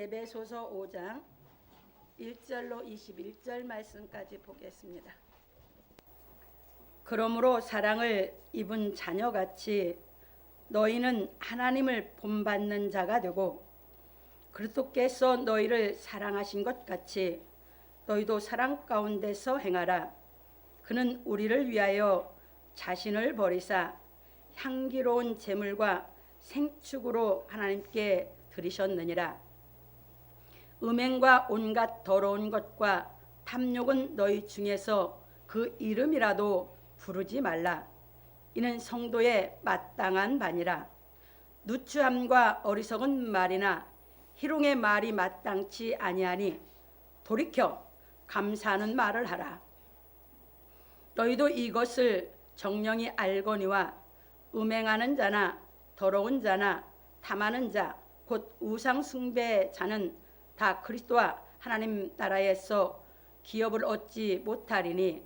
에베소서 5장 1절로 21절 말씀까지 보겠습니다. 그러므로 사랑을 입은 자녀같이 너희는 하나님을 본받는 자가 되고 그리스도께서 너희를 사랑하신 것 같이 너희도 사랑 가운데서 행하라. 그는 우리를 위하여 자신을 버리사 향기로운 제물과 생축으로 하나님께 드리셨느니라. 음행과 온갖 더러운 것과 탐욕은 너희 중에서 그 이름이라도 부르지 말라. 이는 성도의 마땅한 바니라. 누추함과 어리석은 말이나 희롱의 말이 마땅치 아니하니 돌이켜 감사하는 말을 하라. 너희도 이것을 정령이 알거니와 음행하는 자나 더러운 자나 탐하는 자 곧 우상 숭배 자는 다 그리스도와 하나님 나라에서 기업을 얻지 못하리니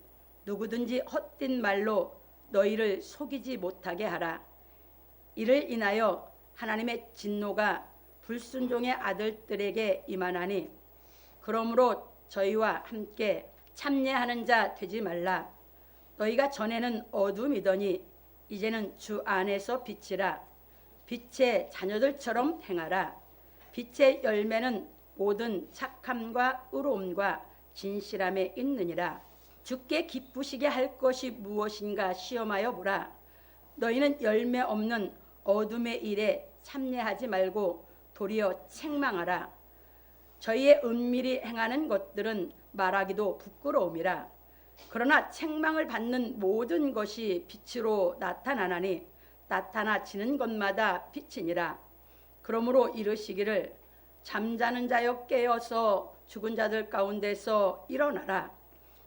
누구든지 헛된 말로 너희를 속이지 못하게 하라. 이를 인하여 하나님의 진노가 불순종의 아들들에게 임하나니 그러므로 저희와 함께 참여하는 자 되지 말라. 너희가 전에는 어둠이더니 이제는 주 안에서 빛이라. 빛의 자녀들처럼 행하라. 빛의 열매는 모든 착함과 의로움과 진실함에 있느니라. 주께 기쁘시게 할 것이 무엇인가 시험하여 보라. 너희는 열매 없는 어둠의 일에 참여하지 말고 도리어 책망하라. 저희의 은밀히 행하는 것들은 말하기도 부끄러움이라. 그러나 책망을 받는 모든 것이 빛으로 나타나나니 나타나지는 것마다 빛이니라. 그러므로 이르시기를 잠자는 자여 깨어서 죽은 자들 가운데서 일어나라.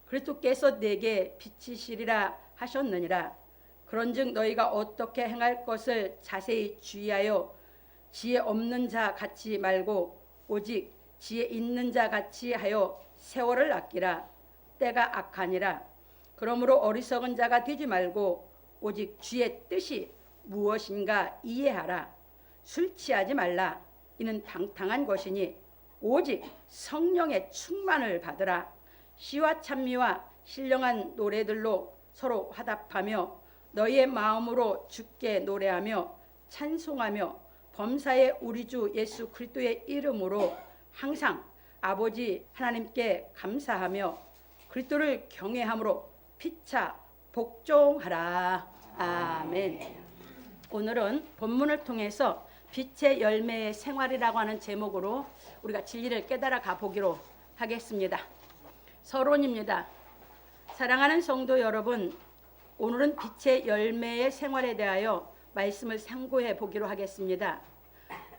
그리스도께서 내게 빛이시리라 하셨느니라. 그런즉 너희가 어떻게 행할 것을 자세히 주의하여 지혜 없는 자 같이 말고 오직 지혜 있는 자 같이 하여 세월을 아끼라. 때가 악하니라. 그러므로 어리석은 자가 되지 말고 오직 주의 뜻이 무엇인가 이해하라. 술 취하지 말라. 이는 방탕한 것이니 오직 성령의 충만을 받으라. 시와 찬미와 신령한 노래들로 서로 화답하며 너희의 마음으로 주께 노래하며 찬송하며 범사의 우리 주 예수 그리스도의 이름으로 항상 아버지 하나님께 감사하며 그리스도를 경외함으로 피차 복종하라. 아멘. 오늘은 본문을 통해서 빛의 열매의 생활이라고 하는 제목으로 우리가 진리를 깨달아 가보기로 하겠습니다. 서론입니다. 사랑하는 성도 여러분, 오늘은 빛의 열매의 생활에 대하여 말씀을 상고해 보기로 하겠습니다.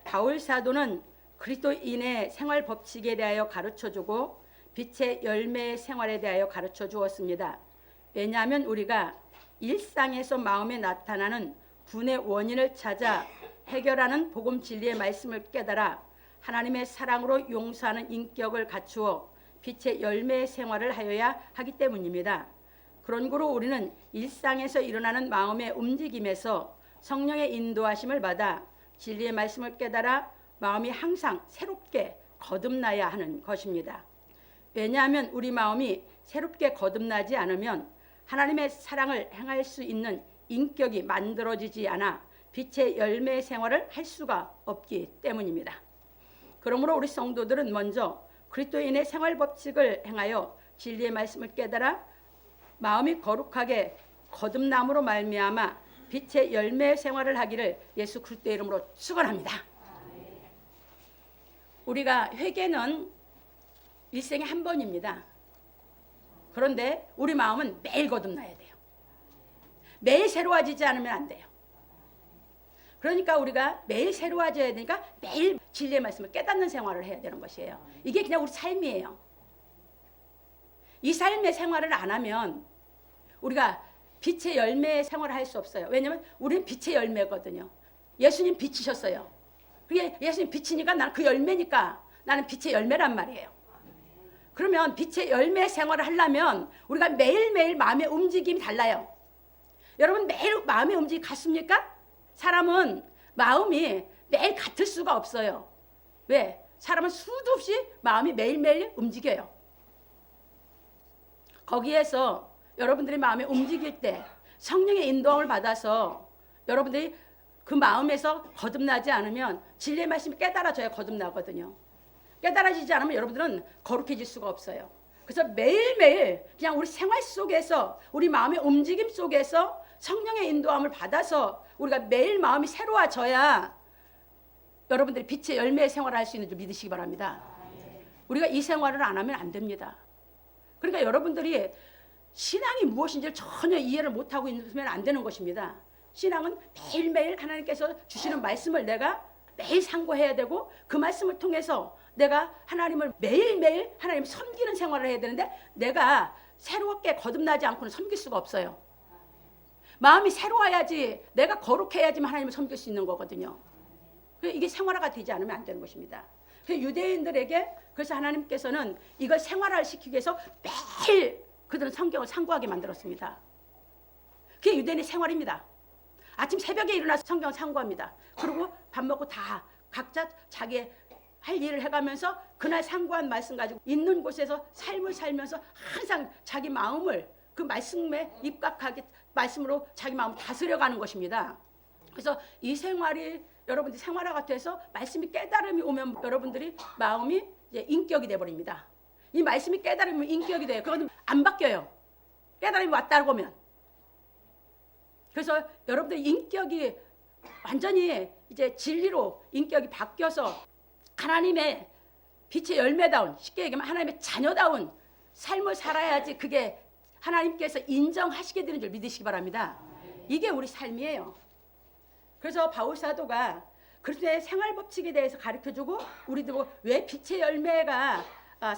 바울 사도는 그리스도인의 생활 법칙에 대하여 가르쳐주고 빛의 열매의 생활에 대하여 가르쳐 주었습니다. 왜냐하면 우리가 일상에서 마음에 나타나는 분의 원인을 찾아 해결하는 복음 진리의 말씀을 깨달아 하나님의 사랑으로 용서하는 인격을 갖추어 빛의 열매의 생활을 하여야 하기 때문입니다. 그러므로 우리는 일상에서 일어나는 마음의 움직임에서 성령의 인도하심을 받아 진리의 말씀을 깨달아 마음이 항상 새롭게 거듭나야 하는 것입니다. 왜냐하면 우리 마음이 새롭게 거듭나지 않으면 하나님의 사랑을 행할 수 있는 인격이 만들어지지 않아 빛의 열매 생활을 할 수가 없기 때문입니다. 그러므로 우리 성도들은 먼저 그리스도인의 생활 법칙을 행하여 진리의 말씀을 깨달아 마음이 거룩하게 거듭남으로 말미암아 빛의 열매 생활을 하기를 예수 그리스도의 이름으로 축원합니다. 우리가 회개는 일생에 한 번입니다. 그런데 우리 마음은 매일 거듭나야 돼요. 매일 새로워지지 않으면 안 돼요. 그러니까 우리가 매일 새로워져야 되니까 매일 진리의 말씀을 깨닫는 생활을 해야 되는 것이에요. 이게 그냥 우리 삶이에요. 이 삶의 생활을 안 하면 우리가 빛의 열매의 생활을 할 수 없어요. 왜냐하면 우리는 빛의 열매거든요. 예수님 빛이셨어요. 그게 예수님 빛이니까 나는 그 열매니까 나는 빛의 열매란 말이에요. 그러면 빛의 열매 생활을 하려면 우리가 매일매일 마음의 움직임이 달라요. 여러분 매일 마음의 움직임이 같습니까? 사람은 마음이 매일 같을 수가 없어요. 왜? 사람은 수도 없이 마음이 매일매일 움직여요. 거기에서 여러분들이 마음이 움직일 때 성령의 인도함을 받아서 여러분들이 그 마음에서 거듭나지 않으면 진리의 말씀이 깨달아져야 거듭나거든요. 깨달아지지 않으면 여러분들은 거룩해질 수가 없어요. 그래서 매일매일 그냥 우리 생활 속에서 우리 마음의 움직임 속에서 성령의 인도함을 받아서 우리가 매일 마음이 새로워져야 여러분들이 빛의 열매의 생활을 할 수 있는 줄 믿으시기 바랍니다. 우리가 이 생활을 안 하면 안 됩니다. 그러니까 여러분들이 신앙이 무엇인지를 전혀 이해를 못하고 있으면 안 되는 것입니다. 신앙은 매일매일 하나님께서 주시는 말씀을 내가 매일 상고해야 되고 그 말씀을 통해서 내가 하나님을 매일매일 하나님 섬기는 생활을 해야 되는데 내가 새롭게 거듭나지 않고는 섬길 수가 없어요. 마음이 새로워야지 내가 거룩해야지만 하나님을 섬길 수 있는 거거든요. 이게 생활화가 되지 않으면 안 되는 것입니다. 유대인들에게 그래서 하나님께서는 이걸 생활화를 시키기 위해서 매일 그들은 성경을 상고하게 만들었습니다. 그게 유대인의 생활입니다. 아침 새벽에 일어나서 성경을 상고합니다. 그리고 밥 먹고 다 각자 자기의 할 일을 해가면서 그날 상고한 말씀 가지고 있는 곳에서 삶을 살면서 항상 자기 마음을 그 말씀에 입각하게 말씀으로 자기 마음을 다스려가는 것입니다. 그래서 이 생활이 여러분들이 생활화가 돼서 말씀이 깨달음이 오면 여러분들이 마음이 이제 인격이 돼버립니다. 이 말씀이 깨달으면 인격이 돼요. 그건 안 바뀌어요. 깨달음이 왔다고 하면. 그래서 여러분들 인격이 완전히 이제 진리로 인격이 바뀌어서 하나님의 빛의 열매다운, 쉽게 얘기하면 하나님의 자녀다운 삶을 살아야지 그게 하나님께서 인정하시게 되는 줄 믿으시기 바랍니다. 이게 우리 삶이에요. 그래서 바울 사도가 그리스도의 생활 법칙에 대해서 가르쳐주고 우리도 왜 빛의 열매가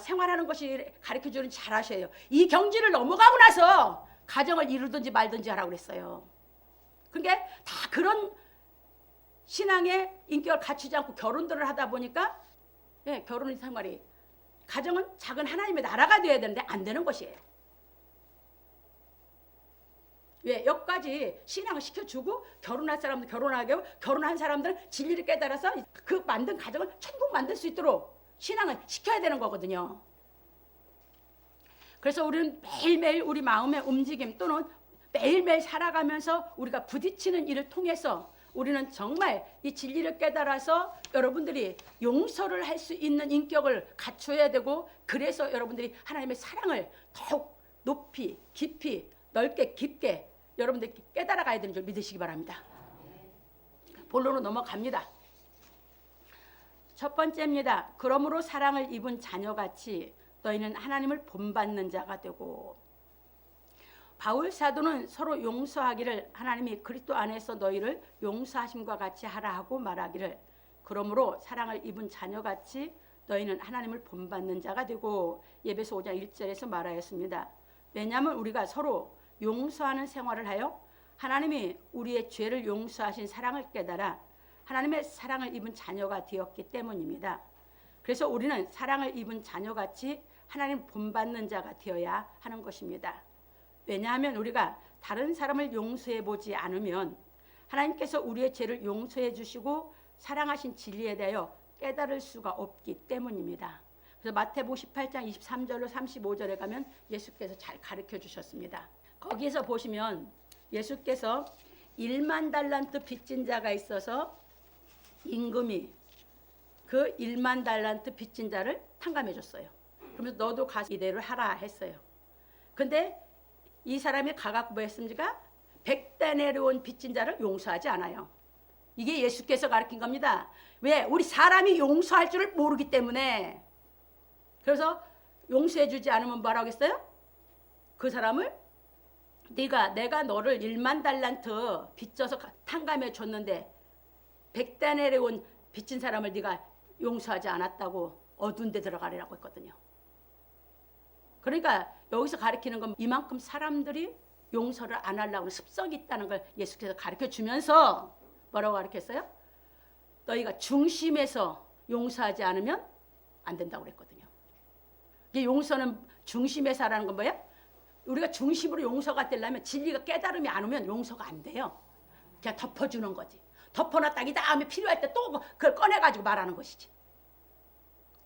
생활하는 것이 가르쳐주는지 잘 아셔요. 이 경지를 넘어가고 나서 가정을 이루든지 말든지 하라고 그랬어요. 그러니까 다 그런 신앙의 인격을 갖추지 않고 결혼들을 하다 보니까 결혼 생활이 가정은 작은 하나님의 나라가 되어야 되는데 안 되는 것이에요. 왜? 여기까지 신앙을 시켜주고 결혼할 사람들 결혼하게 하고 결혼한 사람들은 진리를 깨달아서 그 만든 가정을 천국 만들 수 있도록 신앙을 시켜야 되는 거거든요. 그래서 우리는 매일매일 우리 마음의 움직임 또는 매일매일 살아가면서 우리가 부딪히는 일을 통해서 우리는 정말 이 진리를 깨달아서 여러분들이 용서를 할 수 있는 인격을 갖춰야 되고 그래서 여러분들이 하나님의 사랑을 더욱 높이 깊이 넓게 깊게 여러분들이 깨달아 가야 되는 줄 믿으시기 바랍니다. 본론으로 넘어갑니다. 첫 번째입니다. 그러므로 사랑을 입은 자녀같이 너희는 하나님을 본받는 자가 되고 바울 사도는 서로 용서하기를 하나님이 그리스도 안에서 너희를 용서하심과 같이 하라 하고 말하기를 그러므로 사랑을 입은 자녀같이 너희는 하나님을 본받는 자가 되고 에베소 5장 1절에서 말하였습니다. 왜냐하면 우리가 서로 용서하는 생활을 하여 하나님이 우리의 죄를 용서하신 사랑을 깨달아 하나님의 사랑을 입은 자녀가 되었기 때문입니다. 그래서 우리는 사랑을 입은 자녀같이 하나님 본받는 자가 되어야 하는 것입니다. 왜냐하면 우리가 다른 사람을 용서해 보지 않으면 하나님께서 우리의 죄를 용서해 주시고 사랑하신 진리에 대하여 깨달을 수가 없기 때문입니다. 그래서 마태복음 18장 23절로 35절에 가면 예수께서 잘 가르쳐 주셨습니다. 거기에서 보시면 예수께서 1만 달란트 빚진 자가 있어서 임금이 그 1만 달란트 빚진 자를 탕감해 줬어요. 그러면서 너도 가서 이대로 하라 했어요. 근데 이 사람이 가갖고 뭐 했습니까? 100데나리온 빚진 자를 용서하지 않아요. 이게 예수께서 가르친 겁니다. 왜? 우리 사람이 용서할 줄을 모르기 때문에. 그래서 용서해 주지 않으면 뭐라고 했어요? 그 사람을 내가 너를 1만 달란트 빚져서 탕감해 줬는데 100데나리온 빚진 사람을 네가 용서하지 않았다고 어두운 데 들어가라고 했거든요. 그러니까 여기서 가르치는 건 이만큼 사람들이 용서를 안 하려고 하는 습성이 있다는 걸 예수께서 가르쳐 주면서 뭐라고 가르쳤어요? 너희가 중심에서 용서하지 않으면 안 된다고 그랬거든요. 이 용서는 중심에서 하라는 건 뭐예요? 우리가 중심으로 용서가 되려면 진리가 깨달음이 안 오면 용서가 안 돼요. 그냥 덮어주는 거지. 덮어놨다 이 다음에 필요할 때 또 그걸 꺼내가지고 말하는 것이지.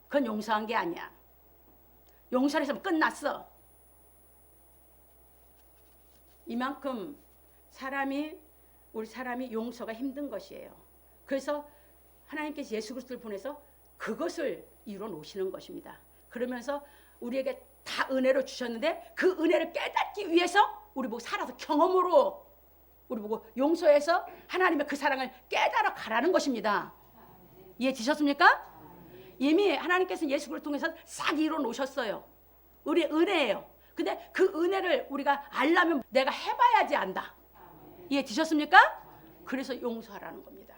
그건 용서한 게 아니야. 용서를 했으면 끝났어. 이만큼 우리 사람이 용서가 힘든 것이에요. 그래서 하나님께서 예수 그리스도를 보내서 그것을 이루어 놓으시는 것입니다. 그러면서 우리에게 다 은혜로 주셨는데 그 은혜를 깨닫기 위해서 우리 보고 살아서 경험으로 우리 보고 용서해서 하나님의 그 사랑을 깨달아 가라는 것입니다. 이해되셨습니까? 이미 하나님께서 예수 그리스도를 통해서 싹 이루어 놓으셨어요. 우리의 은혜예요. 근데 그 은혜를 우리가 알려면 내가 해봐야지 안다. 이해되셨습니까? 그래서 용서하라는 겁니다.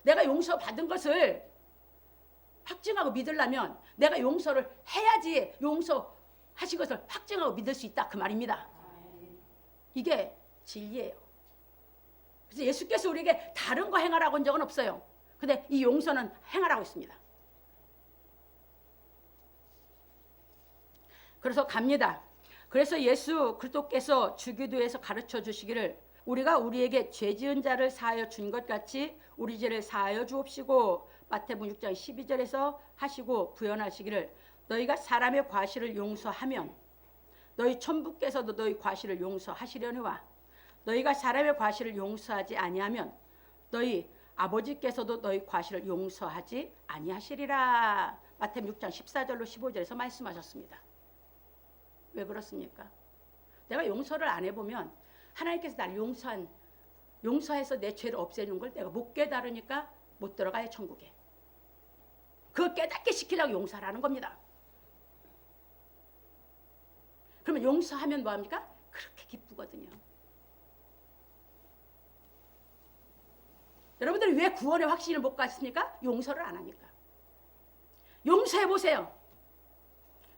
내가 용서받은 것을 확증하고 믿으려면 내가 용서를 해야지 용서하신 것을 확증하고 믿을 수 있다 그 말입니다. 이게 진리예요. 그래서 예수께서 우리에게 다른 거 행하라고 한 적은 없어요. 근데 이 용서는 행하라고 했습니다. 그래서 갑니다. 그래서 예수 그리스도께서 주기도에서 가르쳐 주시기를 우리가 우리에게 죄 지은 자를 사하여 준 것 같이 우리 죄를 사하여 주옵시고 마태복음 6장 12절에서 하시고 부연하시기를 너희가 사람의 과실을 용서하면 너희 천부께서도 너희 과실을 용서하시려니와 너희가 사람의 과실을 용서하지 아니하면 너희 아버지께서도 너희 과실을 용서하지 아니하시리라. 마태복음 6장 14절로 15절에서 말씀하셨습니다. 왜 그렇습니까? 내가 용서를 안 해보면 하나님께서 나를 용서해서 내 죄를 없애는 걸 내가 못 깨달으니까 못 들어가요 천국에. 그걸 깨닫게 시키려고 용서하라는 겁니다. 그러면 용서하면 뭐합니까? 그렇게 기쁘거든요. 여러분들이 왜 구원의 확신을 못 가졌습니까? 용서를 안 하니까. 용서해보세요.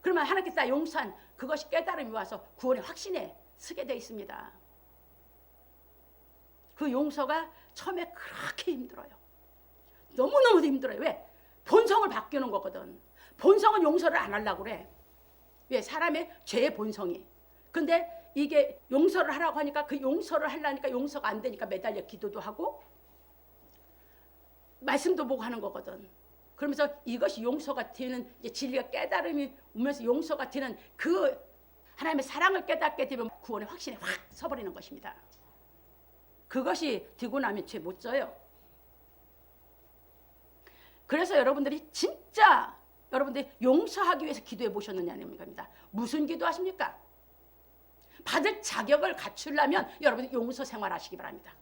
그러면 하나님께서 나 용서한 그것이 깨달음이 와서 구원의 확신에 서게 되어 있습니다. 그 용서가 처음에 그렇게 힘들어요. 너무너무 힘들어요. 왜? 본성을 바뀌는 거거든. 본성은 용서를 안 하려고 그래. 왜? 사람의 죄의 본성이. 근데 이게 용서를 하라고 하니까 그 용서를 하려니까 용서가 안 되니까 매달려 기도도 하고 말씀도 보고 하는 거거든. 그러면서 이것이 용서가 되는 이제 진리가 깨달음이 오면서 용서가 되는 그 하나님의 사랑을 깨닫게 되면 구원의 확신이 확 서버리는 것입니다. 그것이 되고 나면 죄 못 져요. 그래서 여러분들이 진짜 여러분들이 용서하기 위해서 기도해 보셨느냐는 겁니다. 무슨 기도하십니까? 받을 자격을 갖추려면 여러분이 용서 생활하시기 바랍니다.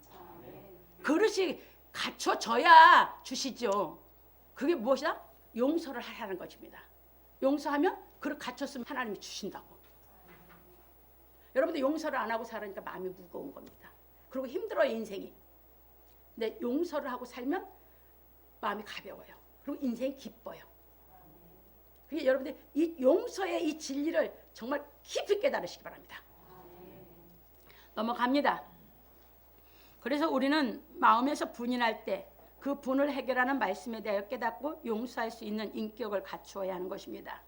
그릇이 갖춰져야 주시죠. 그게 무엇이다? 용서를 하라는 것입니다. 용서하면 그릇 갖췄으면 하나님이 주신다고. 여러분들 용서를 안 하고 살으니까 마음이 무거운 겁니다. 그리고 힘들어요 인생이. 근데 용서를 하고 살면 마음이 가벼워요. 그리고 인생이 기뻐요. 그게 여러분들 이 용서의 이 진리를 정말 깊이 깨달으시기 바랍니다. 넘어갑니다. 그래서 우리는 마음에서 분이 날 때 그 분을 해결하는 말씀에 대하여 깨닫고 용서할 수 있는 인격을 갖추어야 하는 것입니다.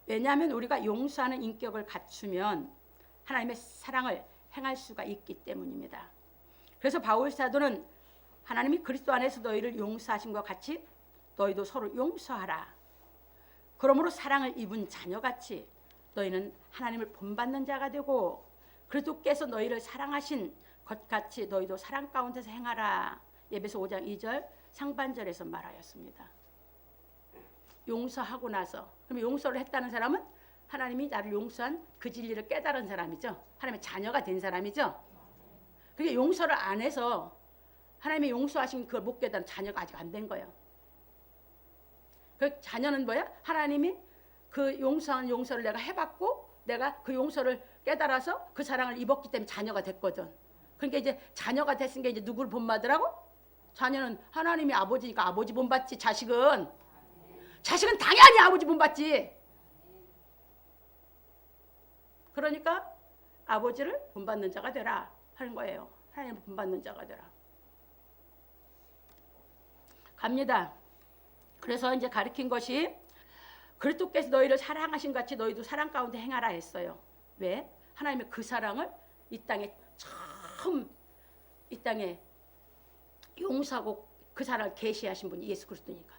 왜냐하면 우리가 용서하는 인격을 갖추면 하나님의 사랑을 행할 수가 있기 때문입니다. 그래서 바울 사도는 하나님이 그리스도 안에서 너희를 용서하신 것 같이 너희도 서로 용서하라. 그러므로 사랑을 입은 자녀같이 너희는 하나님을 본받는 자가 되고 그리스도께서 너희를 사랑하신 것 같이 너희도 사랑 가운데서 행하라. 에베소 5장 2절 상반절에서 말하였습니다. 용서하고 나서 그럼 용서를 했다는 사람은 하나님이 나를 용서한 그 진리를 깨달은 사람이죠. 하나님의 자녀가 된 사람이죠. 그게 용서를 안 해서 하나님이 용서하신 그걸 못 깨달은 자녀가 아직 안 된 거예요. 그 자녀는 뭐야? 하나님이 그 용서한 용서를 내가 해봤고 내가 그 용서를 깨달아서 그 사랑을 입었기 때문에 자녀가 됐거든. 그러니까 이제 자녀가 됐으니까 이제 누구를 본받으라고? 자녀는 하나님이 아버지니까 아버지 본받지. 자식은 당연히 아버지 본받지. 그러니까 아버지를 본받는 자가 되라 하는 거예요. 하나님을 본받는 자가 되라. 갑니다. 그래서 이제 가르친 것이 그리스도께서 너희를 사랑하신 같이 너희도 사랑 가운데 행하라 했어요. 왜? 하나님의 그 사랑을 이 땅에 처음 이 땅에 용서하고 그 사랑을 계시하신 분이 예수 그리스도니까.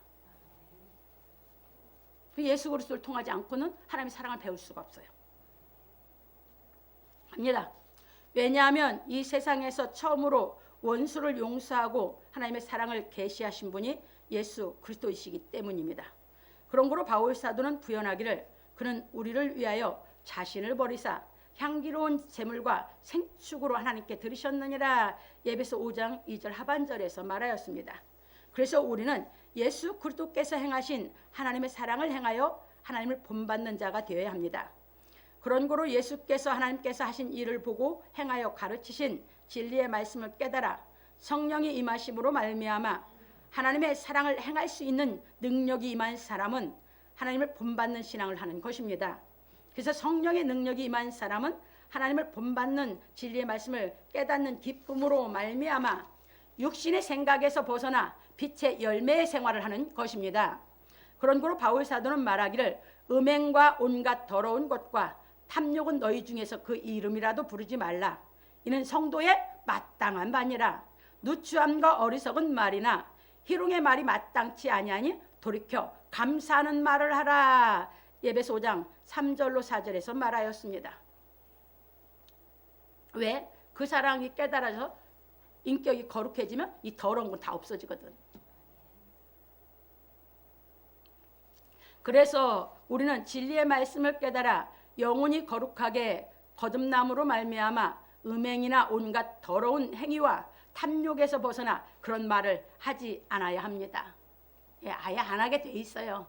예수 그리스도를 통하지 않고는 하나님의 사랑을 배울 수가 없어요. 합니다. 왜냐하면 이 세상에서 처음으로 원수를 용서하고 하나님의 사랑을 계시하신 분이 예수 그리스도이시기 때문입니다. 그런 거로 바울 사도는 부연하기를 그는 우리를 위하여 자신을 버리사 향기로운 제물과 생축으로 하나님께 드리셨느니라. 에베소 5장 2절 하반절에서 말하였습니다. 그래서 우리는 예수 그리스도께서 행하신 하나님의 사랑을 행하여 하나님을 본받는 자가 되어야 합니다. 그런 거로 예수께서 하나님께서 하신 일을 보고 행하여 가르치신 진리의 말씀을 깨달아 성령이 임하심으로 말미암아 하나님의 사랑을 행할 수 있는 능력이 임한 사람은 하나님을 본받는 신앙을 하는 것입니다. 그래서 성령의 능력이 임한 사람은 하나님을 본받는 진리의 말씀을 깨닫는 기쁨으로 말미암아 육신의 생각에서 벗어나 빛의 열매의 생활을 하는 것입니다. 그런 거로 바울 사도는 말하기를 음행과 온갖 더러운 것과 탐욕은 너희 중에서 그 이름이라도 부르지 말라. 이는 성도의 마땅한 바니라. 누추함과 어리석은 말이나 희롱의 말이 마땅치 아니하니 돌이켜 감사하는 말을 하라. 에베소 5장 3절로 4절에서 말하였습니다. 왜? 그 사랑이 깨달아서 인격이 거룩해지면 이 더러운 건 다 없어지거든. 그래서 우리는 진리의 말씀을 깨달아 영혼이 거룩하게 거듭남으로 말미암아 음행이나 온갖 더러운 행위와 탐욕에서 벗어나 그런 말을 하지 않아야 합니다. 아예 안 하게 돼 있어요.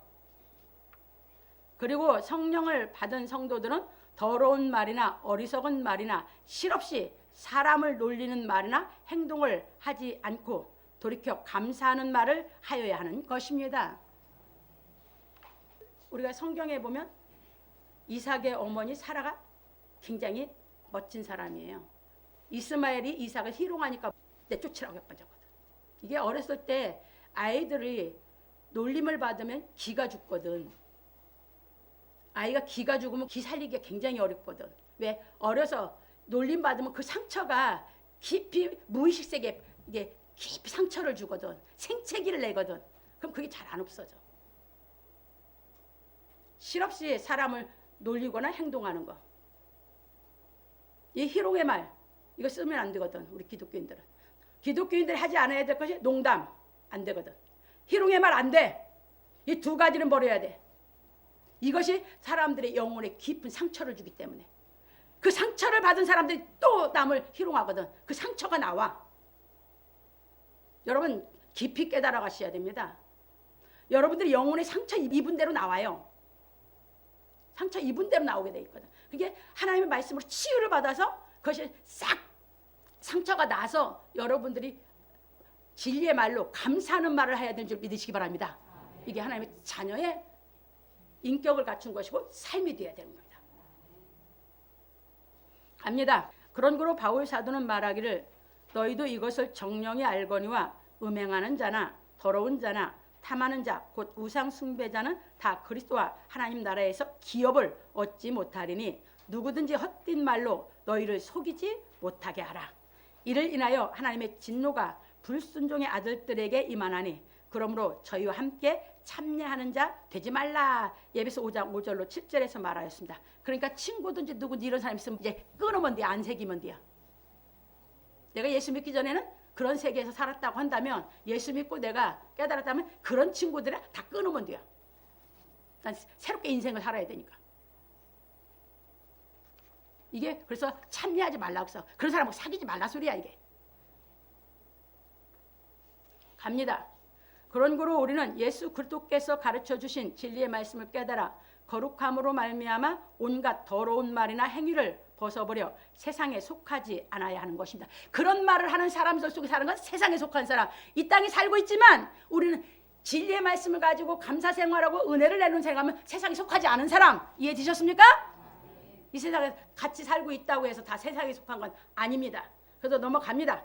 그리고 성령을 받은 성도들은 더러운 말이나 어리석은 말이나 실없이 사람을 놀리는 말이나 행동을 하지 않고 돌이켜 감사하는 말을 하여야 하는 것입니다. 우리가 성경에 보면 이삭의 어머니 사라가 굉장히 멋진 사람이에요. 이스마엘이 이삭을 희롱하니까 내쫓으라고 했거든. 이게 어렸을 때 아이들이 놀림을 받으면 기가 죽거든. 아이가 기가 죽으면 기 살리기가 굉장히 어렵거든. 왜? 어려서 놀림 받으면 그 상처가 깊이 무의식 세계에 이게 깊이 상처를 주거든. 생채기를 내거든. 그럼 그게 잘 안 없어져. 실없이 사람을 놀리거나 행동하는 거. 이 희롱의 말 이거 쓰면 안 되거든. 우리 기독교인들은. 기독교인들이 하지 않아야 될 것이 농담 안 되거든. 희롱의 말 안 돼. 이 두 가지는 버려야 돼. 이것이 사람들의 영혼에 깊은 상처를 주기 때문에 그 상처를 받은 사람들이 또 남을 희롱하거든. 그 상처가 나와. 여러분 깊이 깨달아 가셔야 됩니다. 여러분들이 영혼의 상처 입은 대로 나와요. 상처 입은 대로 나오게 돼 있거든. 그게 하나님의 말씀으로 치유를 받아서 그것이 싹 상처가 나서 여러분들이 진리의 말로 감사하는 말을 해야 되는 줄 믿으시기 바랍니다. 이게 하나님의 자녀의 인격을 갖춘 것이고 삶이 되어야 되는 겁니다. 갑니다. 그런 거로 바울 사도는 말하기를 너희도 이것을 정령이 알거니와 음행하는 자나 더러운 자나 탐하는 자 곧 우상 숭배자는 다 그리스도와 하나님 나라에서 기업을 얻지 못하리니 누구든지 헛된 말로 너희를 속이지 못하게 하라. 이를 인하여 하나님의 진노가 불순종의 아들들에게 임하나니 그러므로 저희와 함께 참여하는 자 되지 말라. 에베소 5장 5절로 7절에서 말하였습니다. 그러니까 친구든지 누구든지 이런 사람이 있으면 이제 끊으면 돼. 안 새기면 돼요. 내가 예수 믿기 전에는 그런 세계에서 살았다고 한다면 예수 믿고 내가 깨달았다면 그런 친구들을 다 끊으면 돼요. 난 새롭게 인생을 살아야 되니까. 이게 그래서 참여하지 말라고 해서 그런 사람하고 사귀지 말라 소리야 이게. 갑니다. 그런 거로 우리는 예수 그리스도께서 가르쳐 주신 진리의 말씀을 깨달아 거룩함으로 말미암아 온갖 더러운 말이나 행위를 벗어버려 세상에 속하지 않아야 하는 것입니다. 그런 말을 하는 사람들 속에 사는 건 세상에 속한 사람. 이 땅에 살고 있지만 우리는 진리의 말씀을 가지고 감사 생활하고 은혜를 내는 생활하면 세상에 속하지 않은 사람. 이해되셨습니까? 이 세상에 같이 살고 있다고 해서 다 세상에 속한 건 아닙니다. 그래서 넘어갑니다.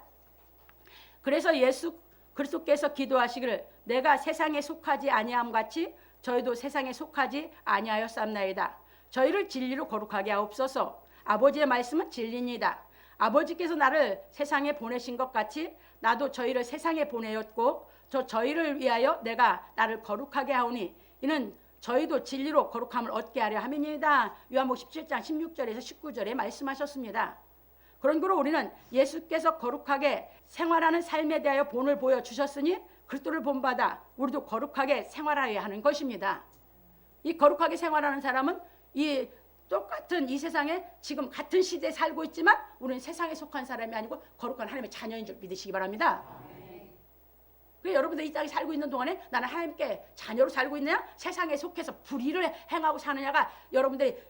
그래서 예수 그리스도께서 기도하시기를 내가 세상에 속하지 아니함 같이 저희도 세상에 속하지 아니하였사옵나이다. 저희를 진리로 거룩하게 하옵소서. 아버지의 말씀은 진리입니다. 아버지께서 나를 세상에 보내신 것 같이 나도 저희를 세상에 보내었고 저희를 위하여 내가 나를 거룩하게 하오니 이는 저희도 진리로 거룩함을 얻게 하려 함이니이다. 요한복음 17장 16절에서 19절에 말씀하셨습니다. 그런 거로 우리는 예수께서 거룩하게 생활하는 삶에 대하여 본을 보여주셨으니 그리스도를 본받아 우리도 거룩하게 생활하여야 하는 것입니다. 이 거룩하게 생활하는 사람은 이 똑같은 이 세상에 지금 같은 시대에 살고 있지만 우리는 세상에 속한 사람이 아니고 거룩한 하나님의 자녀인 줄 믿으시기 바랍니다. 그래서 여러분들 이 땅에 살고 있는 동안에 나는 하나님께 자녀로 살고 있느냐 세상에 속해서 불의를 행하고 사느냐가 여러분들의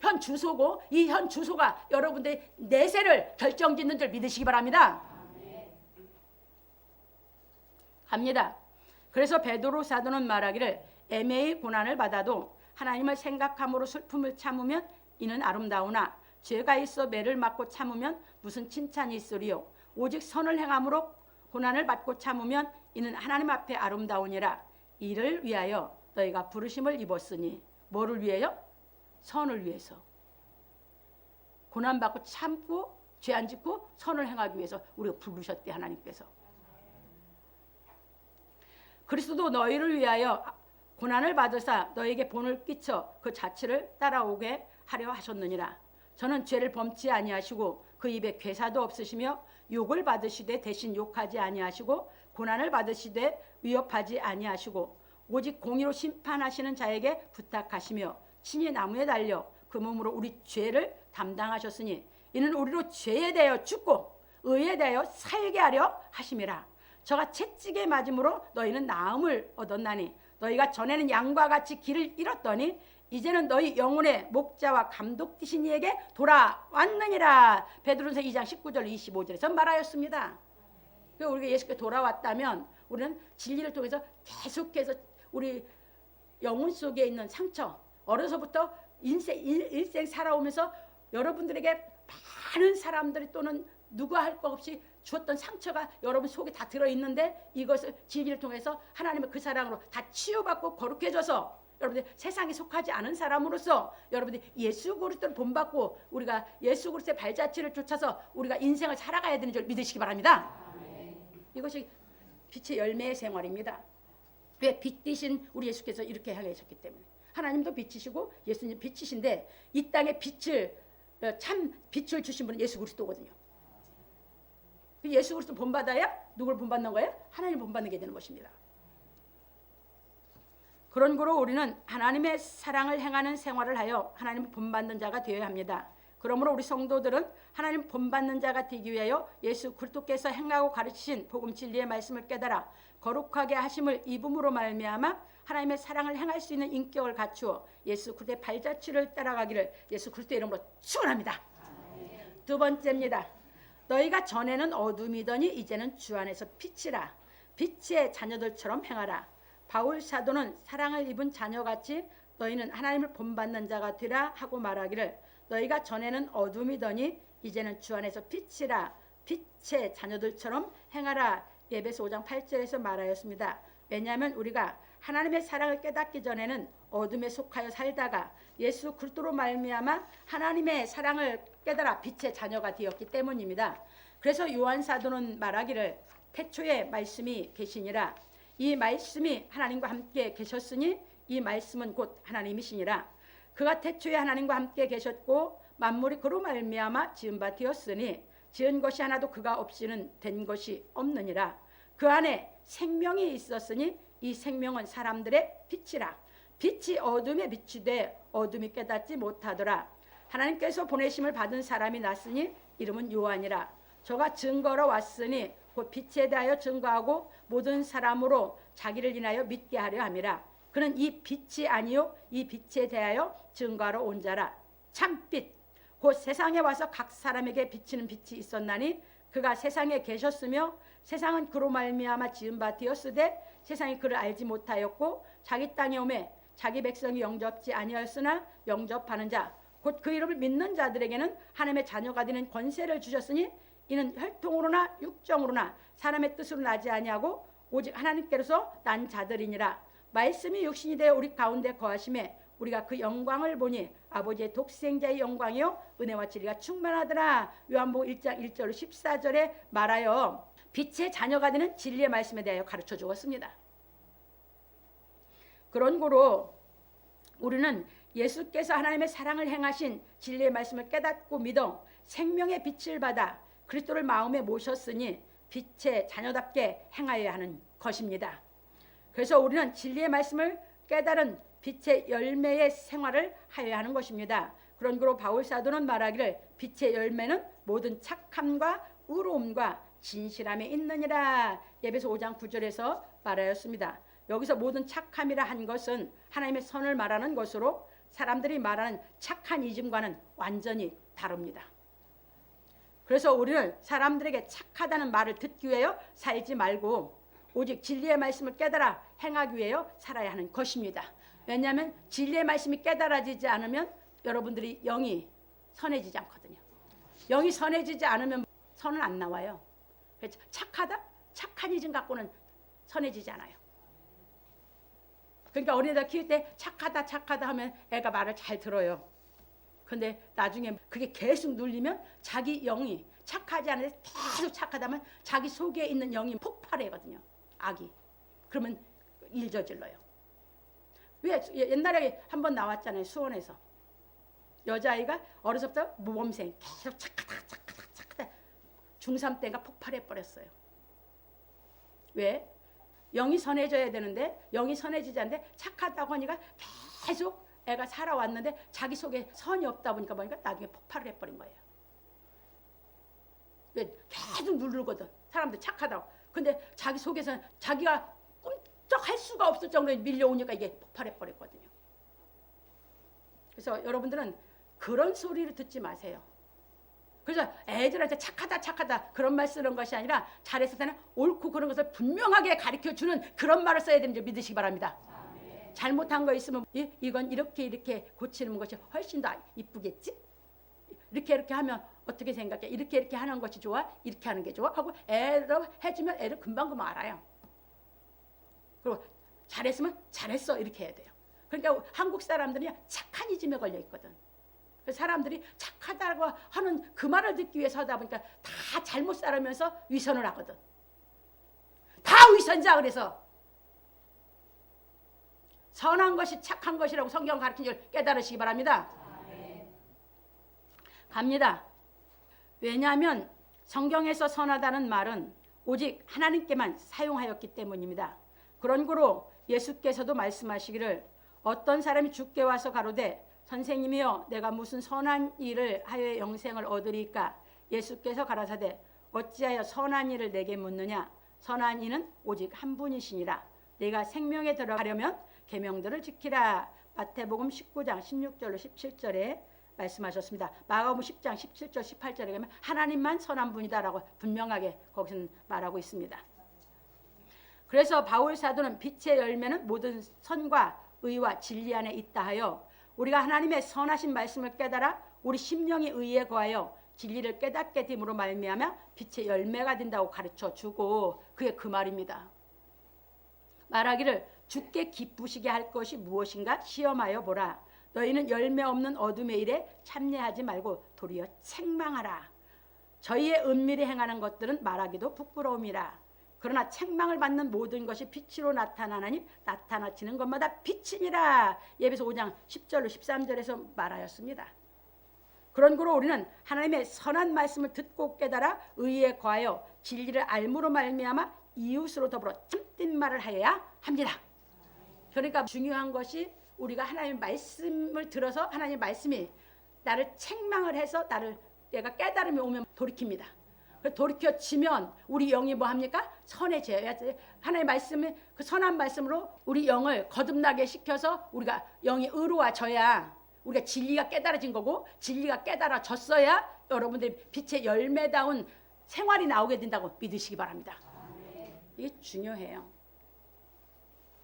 현 주소고 이 현 주소가 여러분들의 내세를 결정짓는 줄 믿으시기 바랍니다. 갑니다. 그래서 베드로 사도는 말하기를 애매히 고난을 받아도 하나님을 생각함으로 슬픔을 참으면 이는 아름다우나 죄가 있어 매를 맞고 참으면 무슨 칭찬이 있으리요. 오직 선을 행함으로 고난을 받고 참으면 이는 하나님 앞에 아름다우니라. 이를 위하여 너희가 부르심을 입었으니 뭐를 위해요? 선을 위해서. 고난받고 참고 죄 안 짓고 선을 행하기 위해서 우리가 부르셨대 하나님께서. 그리스도도 너희를 위하여 고난을 받으사 너에게 본을 끼쳐 그 자취를 따라오게 하려 하셨느니라. 저는 죄를 범치 아니하시고 그 입에 괴사도 없으시며 욕을 받으시되 대신 욕하지 아니하시고 고난을 받으시되 위협하지 아니하시고 오직 공의로 심판하시는 자에게 부탁하시며 친히 나무에 달려 그 몸으로 우리 죄를 담당하셨으니 이는 우리로 죄에 대하여 죽고 의에 대하여 살게 하려 하심이라. 저가 채찍에 맞음으로 너희는 나음을 얻었나니 너희가 전에는 양과 같이 길을 잃었더니 이제는 너희 영혼의 목자와 감독 되신 이에게 돌아왔느니라. 베드로전서 2장 19절 25절에서 말하였습니다. 우리가 예수께 돌아왔다면 우리는 진리를 통해서 계속해서 우리 영혼 속에 있는 상처, 어려서부터 일생 살아오면서 여러분들에게 많은 사람들이 또는 누가 할 것 없이 주었던 상처가 여러분 속에 다 들어있는데 이것을 진리를 통해서 하나님의 그 사랑으로 다 치유받고 거룩해져서 여러분들 세상에 속하지 않은 사람으로서 여러분들 예수 그리스도를 본받고 우리가 예수 그리스도의 발자취를 쫓아서 우리가 인생을 살아가야 되는 줄 믿으시기 바랍니다. 이것이 빛의 열매의 생활입니다. 왜? 빛 되신 우리 예수께서 이렇게 행하셨기 때문에. 하나님도 빛이시고 예수님 빛이신데 이 땅에 빛을 참 빛을 주신 분은 예수 그리스도거든요. 예수 그리스도 본받아야 누굴 본받는 거예요? 하나님 본받는 게 되는 것입니다. 그런 거로 우리는 하나님의 사랑을 행하는 생활을 하여 하나님 본받는 자가 되어야 합니다. 그러므로 우리 성도들은 하나님 본받는 자가 되기 위하여 예수 그리스도께서 행하고 가르치신 복음 진리의 말씀을 깨달아 거룩하게 하심을 입음으로 말미암아 하나님의 사랑을 행할 수 있는 인격을 갖추어 예수 그리스도의 발자취를 따라가기를 예수 그리스도의 이름으로 축원합니다. 두 번째입니다. 너희가 전에는 어둠이더니 이제는 주 안에서 빛이라. 빛의 자녀들처럼 행하라. 바울 사도는 사랑을 입은 자녀같이 너희는 하나님을 본받는 자가 되라 하고 말하기를 너희가 전에는 어둠이더니 이제는 주 안에서 빛이라. 빛의 자녀들처럼 행하라. 에베소 5장 8절에서 말하였습니다. 왜냐하면 우리가 하나님의 사랑을 깨닫기 전에는 어둠에 속하여 살다가 예수 그리스도로 말미암아 하나님의 사랑을 깨달아 빛의 자녀가 되었기 때문입니다. 그래서 요한 사도는 말하기를 태초에 말씀이 계시니라. 이 말씀이 하나님과 함께 계셨으니 이 말씀은 곧 하나님이시니라. 그가 태초에 하나님과 함께 계셨고 만물이 그로 말미암아 지은 바 되었으니 지은 것이 하나도 그가 없이는 된 것이 없느니라. 그 안에 생명이 있었으니 이 생명은 사람들의 빛이라. 빛이 어둠에 비추되 어둠이 깨닫지 못하더라. 하나님께서 보내심을 받은 사람이 났으니 이름은 요한이라. 저가 증거로 왔으니 곧 빛에 대하여 증거하고 모든 사람으로 자기를 인하여 믿게 하려 함이라. 그는 이 빛이 아니요 이 빛에 대하여 증거하러 온 자라. 참빛 곧 세상에 와서 각 사람에게 비치는 빛이 있었나니 그가 세상에 계셨으며 세상은 그로 말미암아 지은 바 되었으되 세상이 그를 알지 못하였고 자기 땅에 오매 자기 백성이 영접지 아니하였으나 영접하는 자 곧 그 이름을 믿는 자들에게는 하나님의 자녀가 되는 권세를 주셨으니 이는 혈통으로나 육정으로나 사람의 뜻으로 나지 아니하고 오직 하나님께로서 난 자들이니라. 말씀이 육신이 되어 우리 가운데 거하심에 우리가 그 영광을 보니 아버지의 독생자의 영광이요 은혜와 진리가 충만하더라. 요한복음 1장 1절 14절에 말하여 빛의 자녀가 되는 진리의 말씀에 대하여 가르쳐 주었습니다. 그런 거로 우리는 예수께서 하나님의 사랑을 행하신 진리의 말씀을 깨닫고 믿어 생명의 빛을 받아 그리스도를 마음에 모셨으니 빛의 자녀답게 행하여야 하는 것입니다. 그래서 우리는 진리의 말씀을 깨달은 빛의 열매의 생활을 하여야 하는 것입니다. 그러므로 바울 사도는 말하기를 빛의 열매는 모든 착함과 의로움과 진실함에 있느니라. 에베소 5장 9절에서 말하였습니다. 여기서 모든 착함이라 한 것은 하나님의 선을 말하는 것으로 사람들이 말하는 착한 이즘과는 완전히 다릅니다. 그래서 우리는 사람들에게 착하다는 말을 듣기 위하여 살지 말고 오직 진리의 말씀을 깨달아 행하기 위하여 살아야 하는 것입니다. 왜냐하면 진리의 말씀이 깨달아지지 않으면 여러분들이 영이 선해지지 않거든요. 영이 선해지지 않으면 선은 안 나와요. 그래서 착하다? 착한 이즘 갖고는 선해지지 않아요. 그러니까 어린애들 키울 때 착하다 착하다 하면 애가 말을 잘 들어요. 근데 나중에 그게 계속 눌리면 자기 영이 착하지 않은데 계속 착하다 하면 자기 속에 있는 영이 폭발하거든요. 악이. 그러면 일 저질러요. 왜? 옛날에 한번 나왔잖아요. 수원에서. 여자아이가 어려서부터 모범생 계속 착하다 중3 때가 폭발해버렸어요. 왜? 영이 선해져야 되는데 영이 선해지지 않는데 착하다고 하니까 계속 애가 살아왔는데 자기 속에 선이 없다 보니까 나중에 폭발을 해버린 거예요. 왜? 계속 누르거든. 사람들 착하다고. 근데 자기 속에서는 자기가 꿈쩍할 수가 없을 정도로 밀려오니까 이게 폭발해버렸거든요. 그래서 여러분들은 그런 소리를 듣지 마세요. 그래서 애들한테 착하다 그런 말 쓰는 것이 아니라 잘했을 때는 옳고 그런 것을 분명하게 가르쳐주는 그런 말을 써야 되는 줄 믿으시기 바랍니다. 아멘. 잘못한 거 있으면 이건 이렇게 고치는 것이 훨씬 더 이쁘겠지? 이렇게 하면 어떻게 생각해? 이렇게 하는 것이 좋아? 이렇게 하는 게 좋아? 하고 애를 해주면 애를 금방 알아요. 그리고 잘했으면 잘했어 이렇게 해야 돼요. 그러니까 한국 사람들이 착한 이즘에 걸려 있거든. 사람들이 착하다고 하는 그 말을 듣기 위해서 하다 보니까 다 잘못 살아면서 위선을 하거든. 다 위선자. 그래서 선한 것이 착한 것이라고 성경 가르친 줄 깨달으시기 바랍니다. 갑니다. 왜냐하면 성경에서 선하다는 말은 오직 하나님께만 사용하였기 때문입니다. 그러므로 예수께서도 말씀하시기를 어떤 사람이 주께 와서 가로되 선생님이여 내가 무슨 선한 일을 하여 영생을 얻으리까? 예수께서 가라사대 어찌하여 선한 일을 내게 묻느냐? 선한 이는 오직 한 분이시니라. 내가 생명에 들어가려면 계명들을 지키라. 마태복음 19장 16절로 17절에 말씀하셨습니다. 마가복음 10장 17절 18절에 보면 하나님만 선한 분이다라고 분명하게 거기서 말하고 있습니다. 그래서 바울 사도는 빛의 열매는 모든 선과 의와 진리 안에 있다 하여 우리가 하나님의 선하신 말씀을 깨달아 우리 심령이 의에 거하여 진리를 깨닫게 됨으로 말미암아 빛의 열매가 된다고 가르쳐주고 그게 그 말입니다. 말하기를 주께 기쁘시게 할 것이 무엇인가 시험하여 보라. 너희는 열매 없는 어둠의 일에 참여하지 말고 도리어 책망하라. 저희의 은밀히 행하는 것들은 말하기도 부끄러움이라. 그러나 책망을 받는 모든 것이 빛으로 나타나나니 나타나지는 것마다 빛이니라. 에베소 5장 10절로 13절에서 말하였습니다. 그러므로 우리는 하나님의 선한 말씀을 듣고 깨달아 의에 거하여 진리를 알므로 말미암아 이웃으로 더불어 참된 말을 하여야 합니다. 그러니까 중요한 것이 우리가 하나님의 말씀을 들어서 하나님의 말씀이 나를 책망을 해서 내가 깨달음이 오면 돌이킵니다. 돌이켜지면 우리 영이 뭐 합니까? 선해져야지. 하나님의 말씀이 그 선한 말씀으로 우리 영을 거듭나게 시켜서 우리가 영이 의로워져야 우리가 진리가 깨달아진 거고 진리가 깨달아졌어야 여러분들이 빛의 열매다운 생활이 나오게 된다고 믿으시기 바랍니다. 이게 중요해요.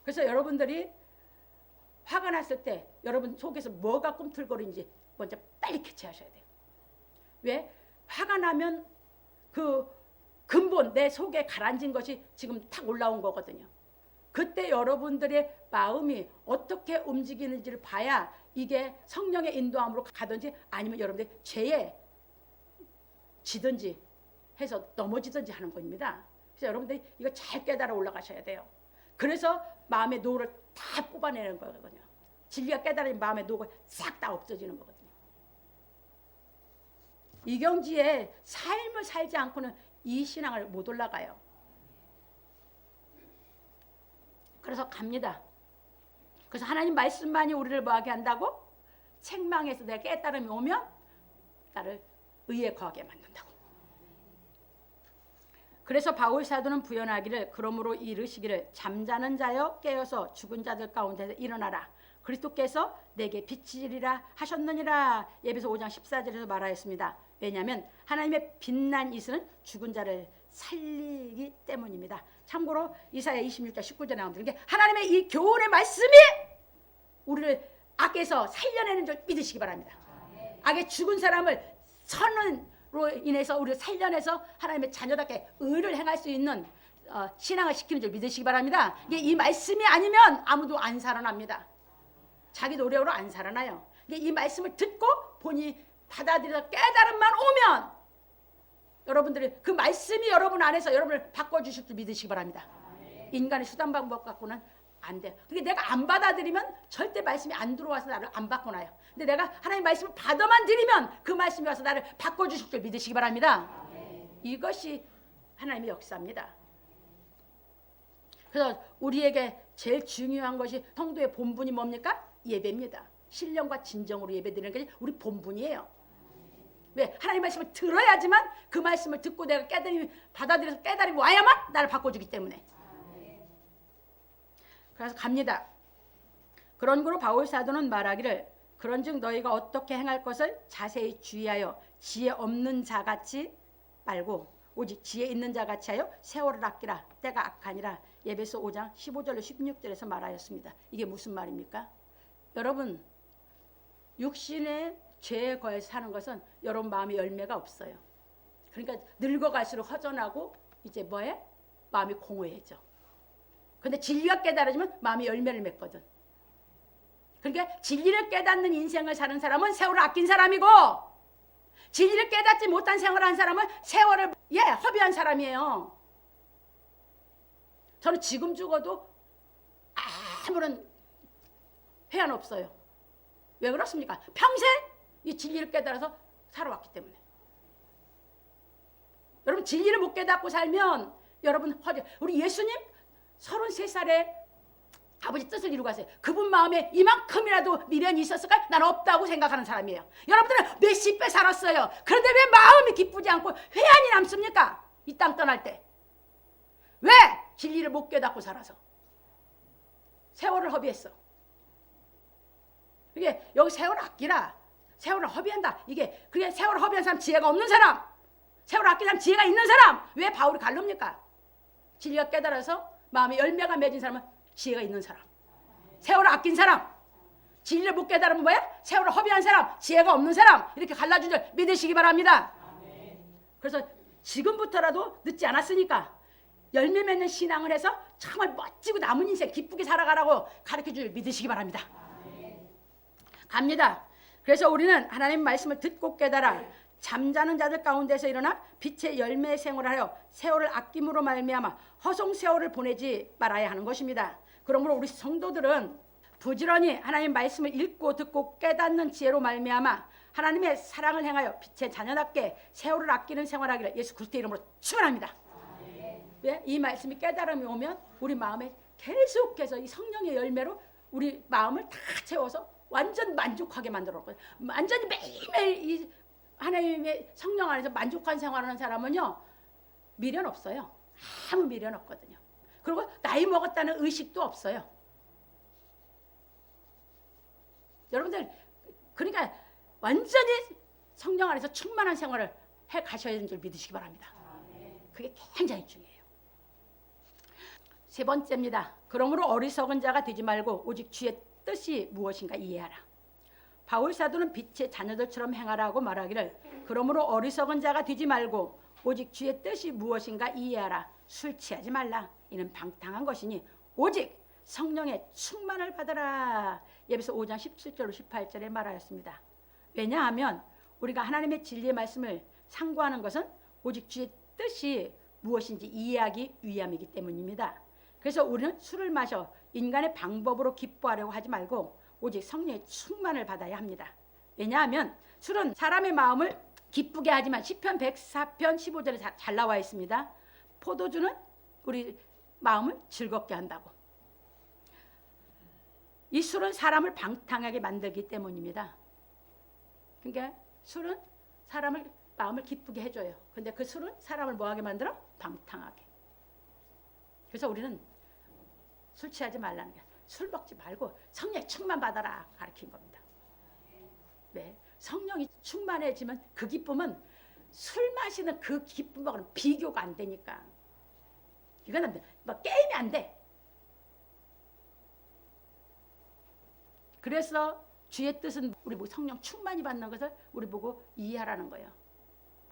그래서 여러분들이 화가 났을 때 여러분 속에서 뭐가 꿈틀거리는지 먼저 빨리 캐치하셔야 돼요. 왜? 화가 나면 그 근본 내 속에 가라앉은 것이 지금 탁 올라온 거거든요. 그때 여러분들의 마음이 어떻게 움직이는지를 봐야 이게 성령의 인도함으로 가든지 아니면 여러분들이 죄에 지든지 해서 넘어지든지 하는 겁니다. 그래서 여러분들이 이거 잘 깨달아 올라가셔야 돼요. 그래서 마음의 노를 다 뽑아내는 거거든요. 진리가 깨달으면 마음의 노가 싹 다 없어지는 거거든요. 이경지의 삶을 살지 않고는 이 신앙을 못 올라가요. 그래서 갑니다. 그래서 하나님 말씀만이 우리를 뭐하게 한다고? 책망에서 내 깨달음이 오면 나를 의에 거하게 만든다고. 그래서 바울 사도는 부연하기를 그러므로 이르시기를 잠자는 자여 깨어서 죽은 자들 가운데서 일어나라. 그리스도께서 내게 빛이리라 하셨느니라. 에베소 5장 14절에서 말하였습니다. 왜냐하면 하나님의 빛난 이슬은 죽은 자를 살리기 때문입니다. 참고로 이사야 26장 19절에 나오는 게 하나님의 이 교훈의 말씀이 우리를 악에서 살려내는 줄 믿으시기 바랍니다. 악의 죽은 사람을 선으로 인해서 우리를 살려내서 하나님의 자녀답게 의를 행할 수 있는 신앙을 시키는 줄 믿으시기 바랍니다. 이 말씀이 아니면 아무도 안 살아납니다. 자기 노력으로 안 살아나요. 이 말씀을 듣고 본인이 받아들여서 깨달음만 오면 여러분들이 그 말씀이 여러분 안에서 여러분을 바꿔주실 줄 믿으시기 바랍니다. 인간의 수단 방법 갖고는 안 돼요. 그게 내가 안 받아들이면 절대 말씀이 안 들어와서 나를 안 바꿔놔요. 근데 내가 하나님 말씀을 받아만 들이면 그 말씀이 와서 나를 바꿔주실 줄 믿으시기 바랍니다. 이것이 하나님의 역사입니다. 그래서 우리에게 제일 중요한 것이 성도의 본분이 뭡니까? 예배입니다. 신령과 진정으로 예배드리는 게 우리 본분이에요. 왜? 하나님 말씀을 들어야지만 그 말씀을 듣고 내가 깨달음이 받아들여서 깨달음이 와야만 나를 바꿔주기 때문에. 그래서 갑니다. 그러므로 바울 사도는 말하기를 그런즉 너희가 어떻게 행할 것을 자세히 주의하여 지혜 없는 자같이 말고 오직 지혜 있는 자같이 하여 세월을 아끼라. 때가 악하니라. 에베소 5장 15절로 16절에서 말하였습니다. 이게 무슨 말입니까? 여러분, 육신의 죄에 거해서 사는 것은 여러분 마음의 열매가 없어요. 그러니까 늙어갈수록 허전하고 이제 뭐해? 마음이 공허해져. 근데 진리가 깨달아지면 마음이 열매를 맺거든. 그러니까 진리를 깨닫는 인생을 사는 사람은 세월을 아낀 사람이고 진리를 깨닫지 못한 생활을 한 사람은 세월을 허비한 사람이에요. 저는 지금 죽어도 아무런 회한 없어요. 왜 그렇습니까? 평생 이 진리를 깨달아서 살아왔기 때문에. 여러분 진리를 못 깨닫고 살면 여러분 허비. 우리 예수님 33살에 아버지 뜻을 이루고 가세요. 그분 마음에 이만큼이라도 미련이 있었을까? 난 없다고 생각하는 사람이에요. 여러분들은 몇십 배 살았어요. 그런데 왜 마음이 기쁘지 않고 회한이 남습니까? 이 땅 떠날 때. 왜? 진리를 못 깨닫고 살아서. 세월을 허비했어. 이게 여기 세월을 아끼라. 세월을 허비한다. 이게 그게 세월을 허비한 사람 지혜가 없는 사람. 세월을 아끼는 사람 지혜가 있는 사람. 왜 바울이 갈릅니까? 진리가 깨달아서 마음의 열매가 맺은 사람은 지혜가 있는 사람. 세월을 아낀 사람. 진리를 못 깨달으면 뭐야? 세월을 허비한 사람. 지혜가 없는 사람. 이렇게 갈라준 줄 믿으시기 바랍니다. 그래서 지금부터라도 늦지 않았으니까 열매 맺는 신앙을 해서 정말 멋지고 남은 인생 기쁘게 살아가라고 가르쳐줄 믿으시기 바랍니다. 갑니다. 그래서 우리는 하나님 말씀을 듣고 깨달아 잠자는 자들 가운데서 일어나 빛의 열매의 생활을 하여 세월을 아낌으로 말미암아 허송 세월을 보내지 말아야 하는 것입니다. 그러므로 우리 성도들은 부지런히 하나님 말씀을 읽고 듣고 깨닫는 지혜로 말미암아 하나님의 사랑을 행하여 빛의 자녀답게 세월을 아끼는 생활하기를 예수 그리스도의 이름으로 축원합니다. 왜? 이 말씀이 깨달음이 오면 우리 마음에 계속해서 이 성령의 열매로 우리 마음을 다 채워서 완전 만족하게 만들었거든요. 완전히 매일매일 이 하나님의 성령 안에서 만족한 생활하는 사람은요 미련 없어요. 아무 미련 없거든요. 그리고 나이 먹었다는 의식도 없어요. 여러분들 그러니까 완전히 성령 안에서 충만한 생활을 해 가셔야 되는 줄 믿으시기 바랍니다. 그게 굉장히 중요해요. 세 번째입니다. 그러므로 어리석은 자가 되지 말고 오직 주의 뜻이 무엇인가 이해하라. 바울 사도는 빛의 자녀들처럼 행하라고 말하기를 그러므로 어리석은 자가 되지 말고 오직 주의 뜻이 무엇인가 이해하라. 술 취하지 말라. 이는 방탕한 것이니 오직 성령의 충만을 받아라. 에베소 5장 17절로 18절에 말하였습니다. 왜냐하면 우리가 하나님의 진리의 말씀을 상고하는 것은 오직 주의 뜻이 무엇인지 이해하기 위함이기 때문입니다. 그래서 우리는 술을 마셔 인간의 방법으로 기뻐하려고 하지 말고 오직 성령의 충만을 받아야 합니다. 왜냐하면 술은 사람의 마음을 기쁘게 하지만 시편 104편 15절에 잘 나와 있습니다. 포도주는 우리 마음을 즐겁게 한다고. 이 술은 사람을 방탕하게 만들기 때문입니다. 그러니까 술은 사람을 마음을 기쁘게 해줘요. 근데 그 술은 사람을 뭐하게 만들어? 방탕하게. 그래서 우리는 술 취하지 말라는 게, 술 먹지 말고 성령의 충만 받아라 가르친 겁니다. 네, 성령이 충만해지면 그 기쁨은 술 마시는 그 기쁨하고는 비교가 안 되니까. 이거는 뭐 게임이 안 돼. 그래서 주의 뜻은 우리 보고 성령 충만히 받는 것을 우리 보고 이해하라는 거예요.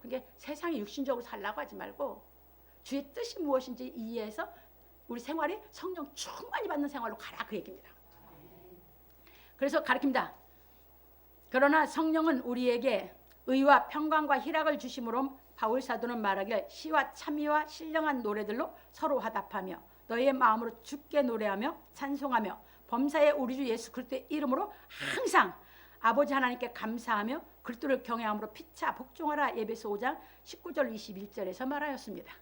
그게 세상에 육신적으로 살라고 하지 말고 주의 뜻이 무엇인지 이해해서 우리 생활이 성령 충만히 받는 생활로 가라, 그 얘기입니다. 그래서 가르칩니다. 그러나 성령은 우리에게 의와 평강과 희락을 주심으로 바울 사도는 말하길 시와 찬미와 신령한 노래들로 서로 화답하며 너희의 마음으로 주께 노래하며 찬송하며 범사의 우리 주 예수 그리스도의 이름으로 항상 아버지 하나님께 감사하며 그리스도를 경외함으로 피차 복종하라. 에베소 5장 19절 21절에서 말하였습니다.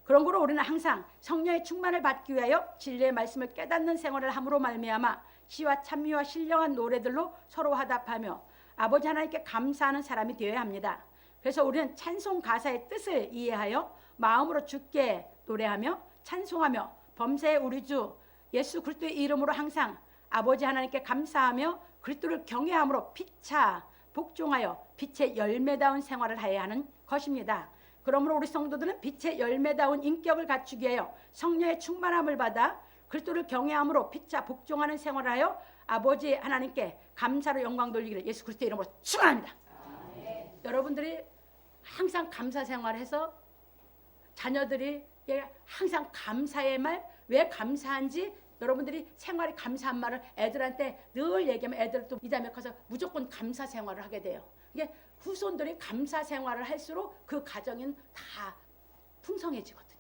그러므로 우리는 항상 성령의 충만을 받기 위하여 진리의 말씀을 깨닫는 생활을 함으로 말미암아 시와 찬미와 신령한 노래들로 서로 화답하며 아버지 하나님께 감사하는 사람이 되어야 합니다. 그래서 우리는 찬송 가사의 뜻을 이해하여 마음으로 주께 노래하며 찬송하며 범사의 우리 주 예수 그리스도의 이름으로 항상 아버지 하나님께 감사하며 그리스도를 경외함으로 피차 복종하여 빛의 열매다운 생활을 해야 하는 것입니다. 그러므로 우리 성도들은 빛의 열매다운 인격을 갖추기 위하여 성령의 충만함을 받아 그리스도를 경외함으로 피차 복종하는 생활을 하여 아버지 하나님께 감사로 영광 돌리기를 예수 그리스도의 이름으로 축원합니다. 여러분들이 항상 감사 생활해서 자녀들이 항상 감사의 말, 왜 감사한지 여러분들이 생활이 감사한 말을 애들한테 늘 얘기하면 애들도 이 다음에 커서 무조건 감사 생활을 하게 돼요. 이게 후손들이 감사 생활을 할수록 그 가정은 다 풍성해지거든요.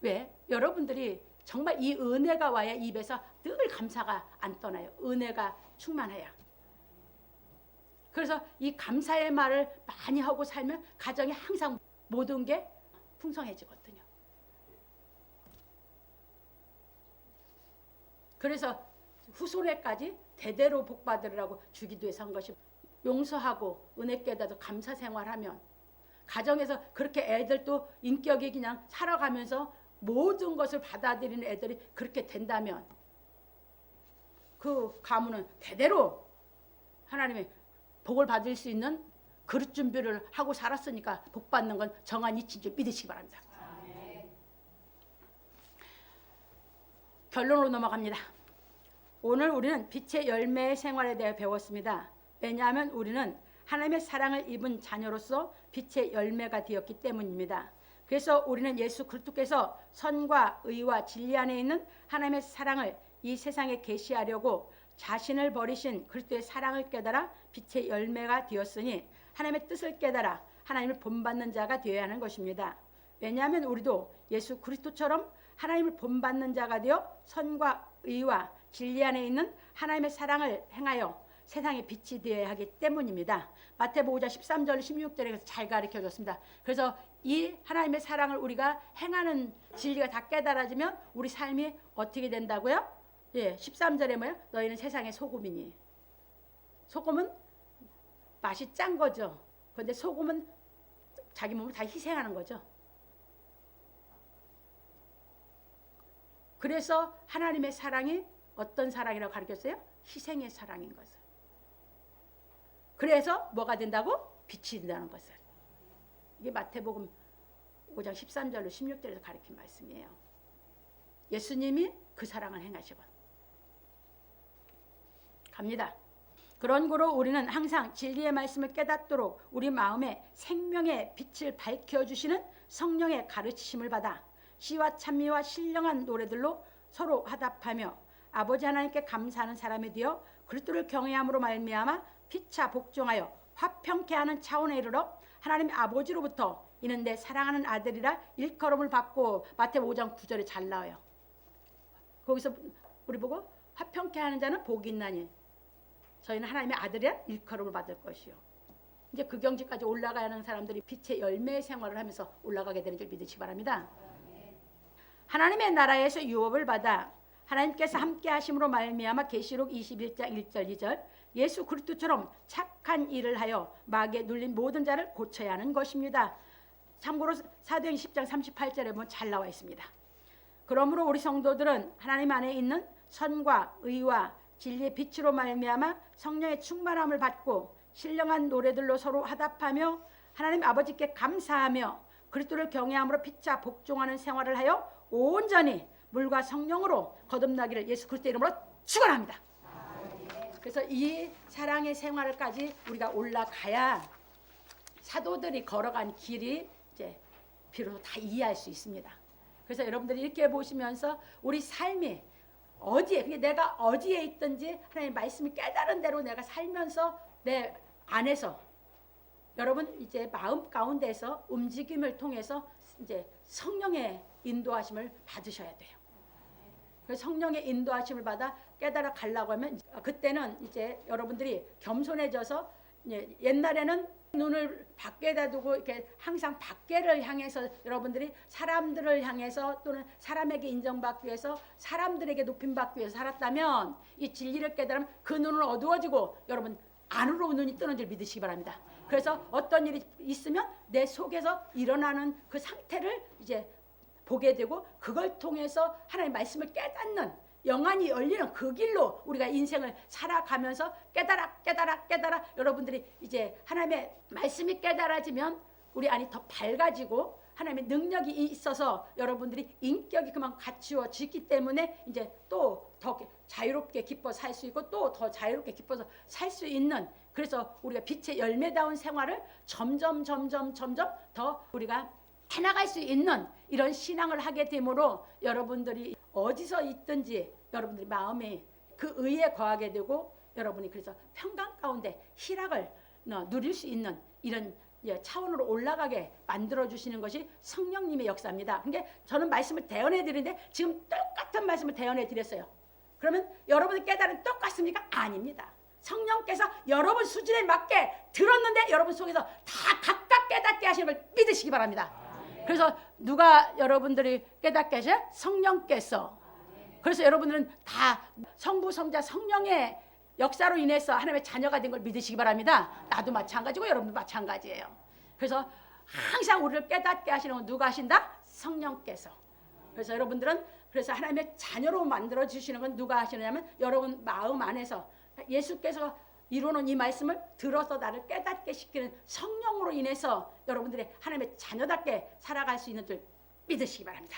왜? 여러분들이 정말 이 은혜가 와야 입에서 늘 감사가 안 떠나요. 은혜가 충만해야. 그래서 이 감사의 말을 많이 하고 살면 가정이 항상 모든 게 풍성해지거든요. 그래서 후손에까지 대대로 복받으라고 주기도해서 한 것이 용서하고 은혜 깨닫고 감사 생활하면 가정에서 그렇게 애들도 인격이 그냥 살아가면서 모든 것을 받아들이는 애들이 그렇게 된다면 그 가문은 대대로 하나님의 복을 받을 수 있는 그릇 준비를 하고 살았으니까 복 받는 건 정한 이치인 줄 믿으시기 바랍니다. 결론으로 넘어갑니다. 오늘 우리는 빛의 열매의 생활에 대해 배웠습니다. 왜냐하면 우리는 하나님의 사랑을 입은 자녀로서 빛의 열매가 되었기 때문입니다. 그래서 우리는 예수 그리스도께서 선과 의와 진리 안에 있는 하나님의 사랑을 이 세상에 계시하려고 자신을 버리신 그리스도의 사랑을 깨달아 빛의 열매가 되었으니 하나님의 뜻을 깨달아 하나님을 본받는 자가 되어야 하는 것입니다. 왜냐하면 우리도 예수 그리스도처럼 하나님을 본받는 자가 되어 선과 의와 진리 안에 있는 하나님의 사랑을 행하여 세상의 빛이 되어야 하기 때문입니다. 마태복음 5장 13절 16절에 잘 가르쳐줬습니다. 그래서 이 하나님의 사랑을 우리가 행하는 진리가 다 깨달아지면 우리 삶이 어떻게 된다고요? 예, 13절에 뭐예요? 너희는 세상의 소금이니. 소금은 맛이 짠 거죠. 그런데 소금은 자기 몸을 다 희생하는 거죠. 그래서 하나님의 사랑이 어떤 사랑이라고 가르쳤어요? 희생의 사랑인 것을. 그래서 뭐가 된다고? 빛이 된다는 것을. 이게 마태복음 5장 13절로 16절에서 가르친 말씀이에요. 예수님이 그 사랑을 행하시고 갑니다. 그런 거로 우리는 항상 진리의 말씀을 깨닫도록 우리 마음에 생명의 빛을 밝혀주시는 성령의 가르치심을 받아 시와 찬미와 신령한 노래들로 서로 화답하며 아버지 하나님께 감사하는 사람이 되어 그리스도를 경외함으로 말미암아 피차 복종하여 화평케 하는 차원에 이르러 하나님 아버지로부터 이는 내 사랑하는 아들이라 일컬음을 받고 마태복음 5장 9절에 잘 나와요. 거기서 우리 보고 화평케 하는 자는 복이 있나니 저희는 하나님의 아들의 일컬음을 받을 것이요. 이제 그 경지까지 올라가는 사람들이 빛의 열매의 생활을 하면서 올라가게 되는 줄 믿으시기 바랍니다. 하나님의 나라에서 유업을 받아 하나님께서 함께 하심으로 말미암아 계시록 21장 1절 2절 예수 그리스도처럼 착한 일을 하여 마귀에 눌린 모든 자를 고쳐야 하는 것입니다. 참고로 사도행 10장 38절에 보면 잘 나와 있습니다. 그러므로 우리 성도들은 하나님 안에 있는 선과 의와 진리의 빛으로 말미암아 성령의 충만함을 받고 신령한 노래들로 서로 화답하며 하나님 아버지께 감사하며 그리스도를 경외함으로 피차 복종하는 생활을 하여 온전히 물과 성령으로 거듭나기를 예수 그리스도의 이름으로 축원합니다. 그래서 이 사랑의 생활까지 우리가 올라가야 사도들이 걸어간 길이 이제 비로소 다 이해할 수 있습니다. 그래서 여러분들이 이렇게 보시면서 우리 삶이 어디에, 내가 어디에 있든지 하나님 말씀을 깨달은 대로 내가 살면서 내 안에서 여러분 이제 마음 가운데서 움직임을 통해서 이제 성령의 인도하심을 받으셔야 돼요. 그래서 성령의 인도하심을 받아 깨달아 가려고 하면 그때는 이제 여러분들이 겸손해져서 옛날에는 눈을 밖에다 두고 이렇게 항상 밖에를 향해서 여러분들이 사람들을 향해서 또는 사람에게 인정받기 위해서 사람들에게 높임받기 위해서 살았다면 이 진리를 깨달으면 그 눈은 어두워지고 여러분 안으로 눈이 뜨는 줄 믿으시기 바랍니다. 그래서 어떤 일이 있으면 내 속에서 일어나는 그 상태를 이제 보게 되고 그걸 통해서 하나님의 말씀을 깨닫는 영안이 열리는 그 길로 우리가 인생을 살아가면서 깨달아 여러분들이 이제 하나님의 말씀이 깨달아지면 우리 안이 더 밝아지고 하나님의 능력이 있어서 여러분들이 인격이 그만 갖추어지기 때문에 이제 또 더 자유롭게 기뻐 살 수 있고 또 더 자유롭게 기뻐서 살 수 있는 그래서 우리가 빛의 열매다운 생활을 점점 더 우리가 해나갈 수 있는 이런 신앙을 하게 되므로 여러분들이 어디서 있든지 여러분들이 마음에 그 의에 거하게 되고 여러분이 그래서 평강 가운데 희락을 누릴 수 있는 이런 차원으로 올라가게 만들어주시는 것이 성령님의 역사입니다. 그러니까 저는 말씀을 대언해 드리는데 지금 똑같은 말씀을 대언해 드렸어요. 그러면 여러분의 깨달음이 똑같습니까? 아닙니다. 성령께서 여러분 수준에 맞게 들었는데 여러분 속에서 다 각각 깨닫게 하시는 걸 믿으시기 바랍니다. 그래서 누가 여러분들이 깨닫게 하셔요? 성령께서. 그래서 여러분들은 다 성부, 성자, 성령의 역사로 인해서 하나님의 자녀가 된 걸 믿으시기 바랍니다. 나도 마찬가지고 여러분도 마찬가지예요. 그래서 항상 우리를 깨닫게 하시는 건 누가 하신다? 성령께서. 그래서 여러분들은 그래서 하나님의 자녀로 만들어 주시는 건 누가 하시느냐면 여러분 마음 안에서 예수께서 이루는 이 말씀을 들어서 나를 깨닫게 시키는 성령으로 인해서 여러분들의 하나님의 자녀답게 살아갈 수 있는 줄 믿으시기 바랍니다.